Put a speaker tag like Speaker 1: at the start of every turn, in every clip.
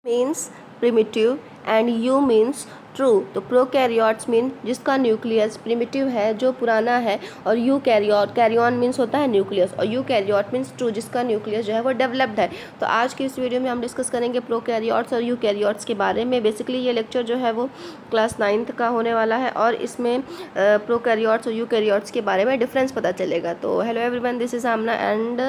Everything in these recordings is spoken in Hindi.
Speaker 1: Means primitive and you means true. तो प्रोकैरियोट्स मीन जिसका न्यूक्लियस प्रिमिटिव है, जो पुराना है, और कैरियन मीन्स होता है न्यूक्लियस, और यूकैरियोट मीन्स ट्रू जिसका न्यूक्लियस जो है वो डेवलप्ड है। तो आज की इस वीडियो में हम डिस्कस करेंगे प्रोकैरियोट्स और यूकैरियोट्स के बारे में। बेसिकली ये लेक्चर जो है वो क्लास 9th का होने वाला है और इसमें प्रोकैरियोट्स और यूकैरियोट्स के बारे में डिफरेंस पता चलेगा। तो hello everyone, this is Aamna and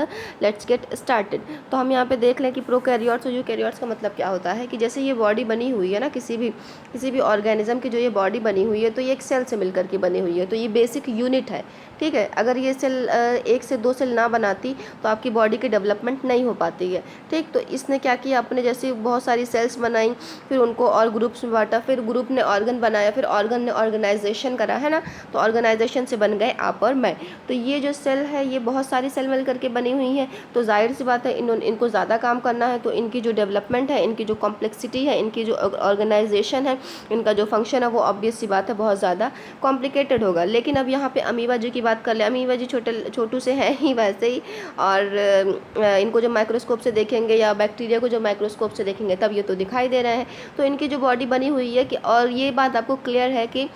Speaker 1: let's get started. तो हम यहाँ पे देख लें कि प्रोकैरियोट्स और यूकैरियोट्स का मतलब क्या होता है। कि जैसे ये बॉडी बनी हुई है ना, किसी भी ऑर्गेनिज्म की जो ये बॉडी बनी हुई है, तो ये एक सेल से मिलकर के बनी हुई है। तो ये बेसिक यूनिट है, ठीक है। अगर ये सेल 1 से 2 सेल ना बनाती तो आपकी बॉडी की डेवलपमेंट नहीं हो पाती है, ठीक। तो इसने क्या किया, अपने जैसे बहुत सारी सेल्स बनाई, फिर उनको और ग्रुप्स में बांटा, फिर ग्रुप ने ऑर्गन बनाया, फिर ऑर्गन ने ऑर्गेनाइजेशन करा, है ना। तो ऑर्गेनाइजेशन से बन गए आप और मैं। तो ये जो सेल है ये बहुत सारी सेल मिल करके बनी हुई है। तो जाहिर सी बात है इनको ज़्यादा काम करना है, तो इनकी जो डेवलपमेंट है, इनकी जो कॉम्प्लेक्सिटी है, इनकी जो ऑर्गेनाइजेशन है, इनका जो फंक्शन है, वो ऑब्वियस सी बात है बहुत ज़्यादा कॉम्प्लिकेटेड होगा। लेकिन अब यहाँ पे अमीबा जी की बात कर ले। अमीबा जी छोटू से हैं ही वैसे ही, और इनको जब माइक्रोस्कोप से देखेंगे या बैक्टीरिया को जब माइक्रोस्कोप से देखेंगे तब ये तो दिखाई दे रहे हैं। तो इनकी जो बॉडी बनी हुई है कि, और ये बात आपको क्लियर है कि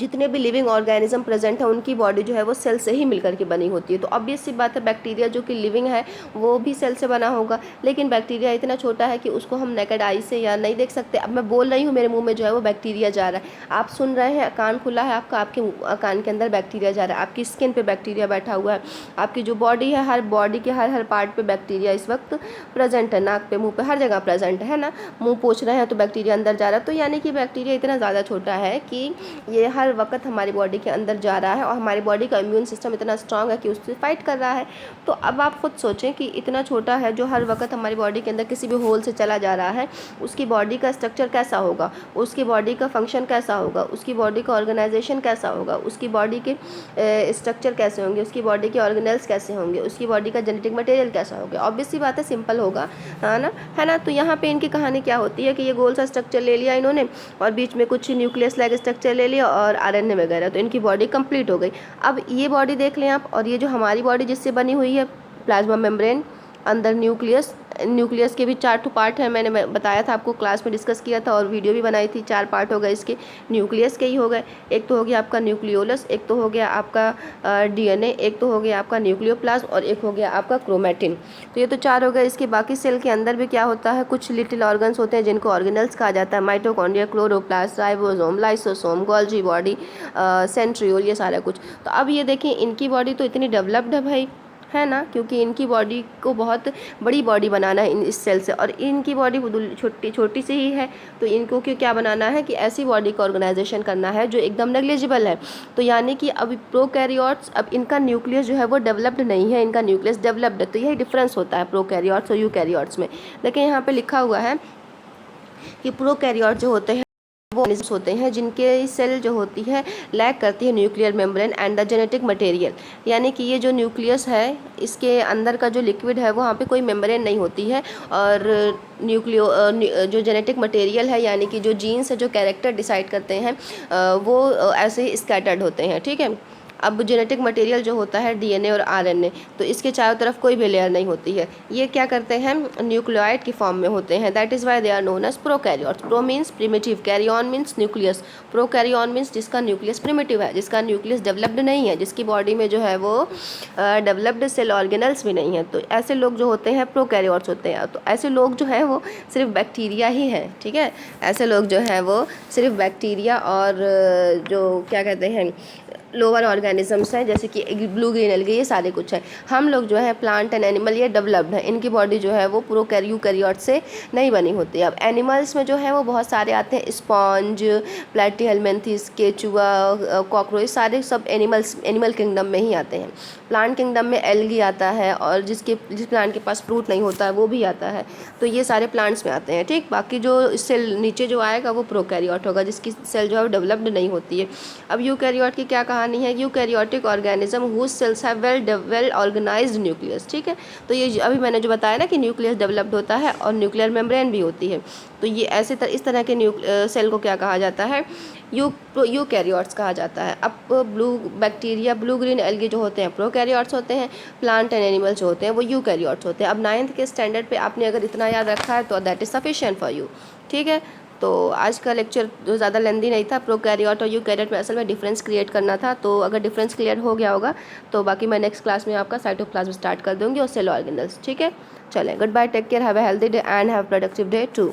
Speaker 1: जितने भी लिविंग ऑर्गेनिज्म प्रेजेंट है उनकी बॉडी जो है वो सेल से ही मिलकर के बनी होती है। तो ऑब्वियस सी बात है बैक्टीरिया जो कि लिविंग है वो भी सेल से बना होगा, लेकिन बैक्टीरिया इतना छोटा है कि उसको हम नेकेड आई से या नहीं देख सकते। अब मैं बोल रही हूँ, मेरे मुंह में जो है वो बैक्टीरिया जा रहा है, आप सुन रहे हैं, कान खुला है आपका, आपके कान के अंदर बैक्टीरिया जा रहा है, आपकी स्किन पर बैक्टीरिया बैठा हुआ है, आपकी जो बॉडी है, हर बॉडी के हर पार्ट पर बैक्टीरिया इस वक्त प्रेजेंट है, नाक पे, मुँह पे, हर जगह प्रेजेंट है ना। मुँह पोंछ रहे हैं तो बैक्टीरिया अंदर जा रहा है। तो यानी कि बैक्टीरिया इतना ज़्यादा छोटा है कि ये हर वक्त हमारी बॉडी के अंदर जा रहा है, और हमारी बॉडी का इम्यून सिस्टम इतना स्ट्रांग है कि उससे फाइट कर रहा है। तो अब आप खुद सोचें कि इतना छोटा है जो हर वक्त हमारी बॉडी के अंदर किसी भी होल से चला जा रहा है, उसकी बॉडी का स्ट्रक्चर कैसा होगा, उसकी बॉडी का फंक्शन कैसा होगा, उसकी बॉडी का ऑर्गेनाइजेशन कैसा होगा, उसकी बॉडी के स्ट्रक्चर कैसे होंगे, उसकी बॉडी के ऑर्गेनल्स कैसे होंगे, उसकी बॉडी का जेनेटिक मटेरियल कैसा होगा। ऑब्वियस सी बात है, सिंपल होगा, है ना। तो यहाँ पे इनकी कहानी क्या होती है कि ये गोल सा स्ट्रक्चर ले लिया इन्होंने, और बीच में कुछ न्यूक्लियस लाइक स्ट्रक्चर ले लिया और आरएनए वगैरह, तो इनकी बॉडी कंप्लीट हो गई। अब ये बॉडी देख लें आप, और ये जो हमारी बॉडी जिससे बनी हुई है, प्लाज्मा मेम्ब्रेन, अंदर न्यूक्लियस के भी 4 पार्ट हैं। मैंने बताया था आपको, क्लास में डिस्कस किया था और वीडियो भी बनाई थी। 4 पार्ट हो गए इसके, न्यूक्लियस के ही हो गए। एक तो हो गया आपका न्यूक्लियोलस, एक तो हो गया आपका डीएनए, एक तो हो गया आपका न्यूक्लियोप्लाज्म, और एक हो गया आपका क्रोमैटिन। तो ये तो 4 हो गए। इसके बाकी सेल के अंदर भी क्या होता है, कुछ लिटिल ऑर्गन्स होते हैं जिनको ऑर्गेनल्स कहा जाता है, mitochondria, chloroplast, ribosome, lysosome, Golgi body, centriole, ये सारा कुछ। तो अब ये देखिए, इनकी बॉडी तो इतनी डेवलप्ड है भाई, है ना, क्योंकि इनकी बॉडी को बहुत बड़ी बॉडी बनाना है इस सेल से, और इनकी बॉडी छोटी सी ही है। तो इनको क्या बनाना है कि ऐसी बॉडी का ऑर्गेनाइजेशन करना है जो एकदम नेग्लिजिबल है। तो यानी कि अब प्रोकैरियोट्स, अब इनका न्यूक्लियस जो है वो डेवलप्ड नहीं है, इनका न्यूक्लियस डेवलप्ड है। तो यही डिफरेंस होता है प्रोकैरियोट्स और यूकैरियोट्स में। लेकिन यहाँ पे लिखा हुआ है कि प्रोकैरियोट जो होते हैं वो ऑर्गेनिज्म्स होते हैं जिनके सेल जो होती है लैक करती है nuclear membrane and the genetic material. यानी कि ये जो न्यूक्लियस है, इसके अंदर का जो लिक्विड है वहाँ पे कोई मेम्ब्रेन नहीं होती है, और जो जेनेटिक मटेरियल है, यानी कि जो जीन्स है, जो कैरेक्टर डिसाइड करते हैं, वो ऐसे ही स्कैटर्ड होते हैं, ठीक है। अब जेनेटिक मटेरियल जो होता है डीएनए और आरएनए, तो इसके चारों तरफ कोई भी लेयर नहीं होती है। ये क्या करते हैं, न्यूक्लियोइड की फॉर्म में होते हैं। That is why they are known as prokaryotes. Pro means primitive, karyon means nucleus, prokaryon means जिसका न्यूक्लियस प्रिमिटिव है, जिसका न्यूक्लियस डेवलप्ड नहीं है, जिसकी बॉडी में जो है वो डेवलप्ड सेल ऑर्गेनल्स भी नहीं है। तो ऐसे लोग जो होते हैं प्रोकैरियोट्स होते हैं। तो ऐसे लोग जो हैं वो सिर्फ बैक्टीरिया ही हैं, ठीक है। ऐसे लोग जो हैं वो सिर्फ बैक्टीरिया और जो क्या कहते हैं लोअर ऑर्गेनिजम्स हैं, जैसे कि ब्लू ग्रीन एल्गी, ये सारे कुछ है। हम लोग जो है प्लांट एंड एनिमल, ये डेवलप्ड है, इनकी बॉडी जो है वो यूकैरियोट से नहीं बनी होती है। अब एनिमल्स में जो है वो बहुत सारे आते हैं, स्पॉन्ज, प्लैटीहेल्मिन्थस, केचुआ, कॉकरोच, सारे सब एनिमल किंगडम में ही आते हैं। प्लांट किंगडम में एल्गी आता है, और जिस प्लांट के पास फ्रूट नहीं होता है वो भी आता है। तो ये सारे प्लांट्स में आते हैं, ठीक। बाकी जो सेल नीचे जो आएगा वो प्रोकैरियोट होगा, जिसकी सेल जो है वो डेवलप्ड नहीं होती है। अब यूकैरियोट की क्या कहानी कहानी है eukaryotic organism whose cells have well organised nucleus. ठीक है, तो ये अभी मैंने जो बताया ना कि न्यूक्लियस डेवलप्ड होता है और न्यूक्लियर मेम्ब्रेन भी होती है, तो ये इस तरह के सेल को क्या कहा जाता है, यूकैरियोट्स कहा जाता है। अब ब्लू ग्रीन एल्गी जो होते हैं प्रोकैरियोट्स होते हैं, प्लांट एंड एनिमल्स जो होते हैं वो यूकैरियोट्स होते हैं। अब 9th के स्टैंडर्ड पे आपने अगर इतना याद रखा है तो that is sufficient for you. ठीक है, तो आज का लेक्चर जो ज़्यादा लेंदी नहीं था, प्रोकैरियोट और यूकैरियोट में असल में डिफरेंस क्रिएट करना था, तो अगर डिफरेंस क्लियर हो गया होगा तो बाकी मैं नेक्स्ट क्लास में आपका साइटोप्लाज्म स्टार्ट कर दूँगी और सेल ऑर्गेनल्स। ठीक है, चलें, good bye, take care, have a healthy day and have productive day to.